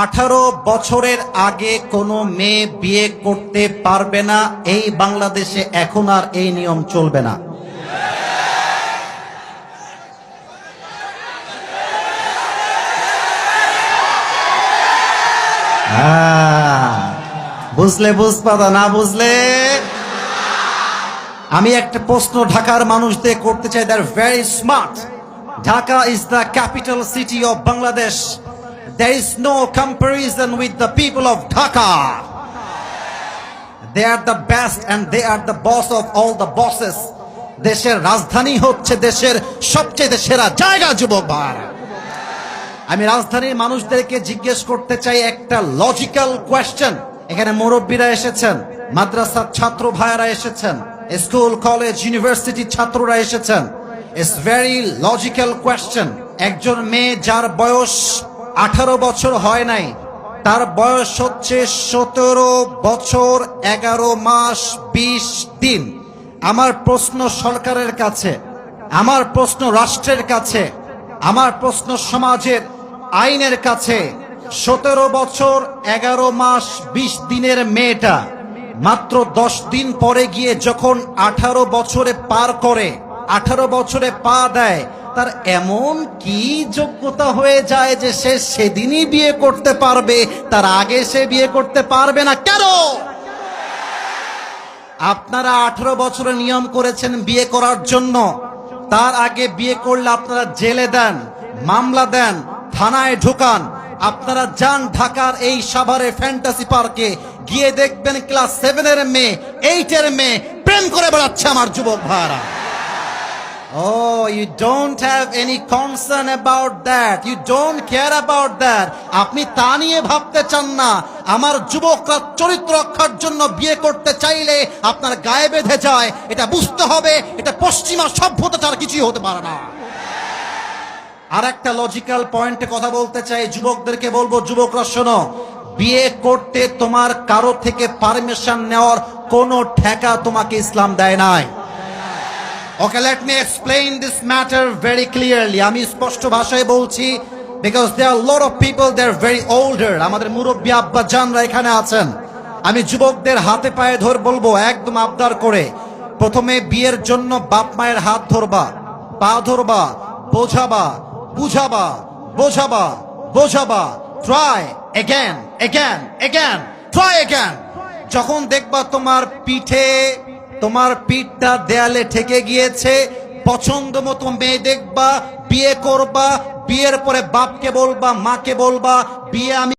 18 বছরের আগে কোনো মেয়ে বিয়ে করতে পারবে না, এই বাংলাদেশে এখন আর এই নিয়ম চলবে না। বুঝলে বুঝপাতা, না বুঝলে আমি একটা প্রশ্ন ঢাকার মানুষদের করতে চাই। They're very smart. Dhaka is the capital city of Bangladesh. There is no comparison with the people of Dhaka. They are the best and they are the boss of all the bosses. দেশের রাজধানী হচ্ছে দেশের সবচেয়ে সেরা জায়গা। যুবক ভাই, আমি রাজধানীর মানুষদেরকে জিজ্ঞেস করতে চাই একটা লজিক্যাল কোয়েশ্চেন। এখানে মুরব্বীরা এসেছেন, মাদ্রাসার ছাত্র ভাইয়েরা এসেছেন, স্কুল কলেজ ইউনিভার্সিটি ছাত্ররা এসেছেন। It's very logical question. একজন মেয়ে যার বয়স 18 বছর হয় নাই, তার বয়স হচ্ছে 17 বছর 11 মাস 20 দিন। আমার প্রশ্ন সরকারের কাছে, আমার প্রশ্ন রাষ্ট্রের কাছে, আমার প্রশ্ন সমাজের আইনের কাছে, 17 বছর 11 মাস 20 দিনের মেয়েটা মাত্র 10 দিন পরে গিয়ে যখন 18 বছরে পার করে, 18 বছরে পা দেয়, তার এমন কি যোগ্যতা হয়ে যায় যে সে সেদিনই বিয়ে করতে পারবে, তার আগে সে বিয়ে করতে পারবে না? কেন? আপনারা 18 বছরে নিয়ম করেছেন বিয়ে করার জন্য, তার আগে বিয়ে করলে আপনারা জেলে দেন, মামলা দেন, থানায় ঢুকান। আপনারা যান ঢাকার এই সাভারে ফ্যান্টাসি পার্কে, গিয়ে দেখবেন ক্লাস 7 এর মেয়ে, 8 এর মেয়ে প্রেম করে বেড়াচ্ছে আমার যুবক ভাইরা। Oh, you don't have any concern about that. You don't care about that. আপনি তা নিয়ে ভাবতে চান না। আমার যুবকরা চরিত্র রক্ষার জন্য বিয়ে করতে চাইলে আপনার গায়ে বেঁধে যায়। এটা বুঝতে হবে, এটা পশ্চিমা সভ্যতা ছাড়া কিছুই হতে পারে না। আর একটা লজিক্যাল পয়েন্টে কথা বলতে চাই, যুবকদেরকে বলবো, যুবকরা শোনো, বিয়ে করতে তোমার কারো থেকে পারমিশন নেওয়ার কোনো ঠেকা তোমাকে ইসলাম দেয় নাই। Okay, let me explain this matter very clearly. আমি স্পষ্ট ভাষায় বলছি, because there are a lot of people, they are very older. আমাদের মুরব্বী আব্বা জানরা এখানে আছেন। আমি যুবকদের হাতে পায়ে ধরে বলবো, একদম আবদার করে, প্রথমে বিয়ের জন্য বাপ মায়ের হাত ধরবা, পা ধরবা, বোঝাবা, বুঝাবা, বোঝাবা, বোঝাবা, try again, again, again, try again. যখন দেখবা তোমার পিঠটা দেয়ালে ঠেকে গিয়েছে, পছন্দ মতো মেয়ে দেখবা, বিয়ে করবা, বিয়ের পরে বাপকে বলবা, মাকে বলবা, বিয়ে আমি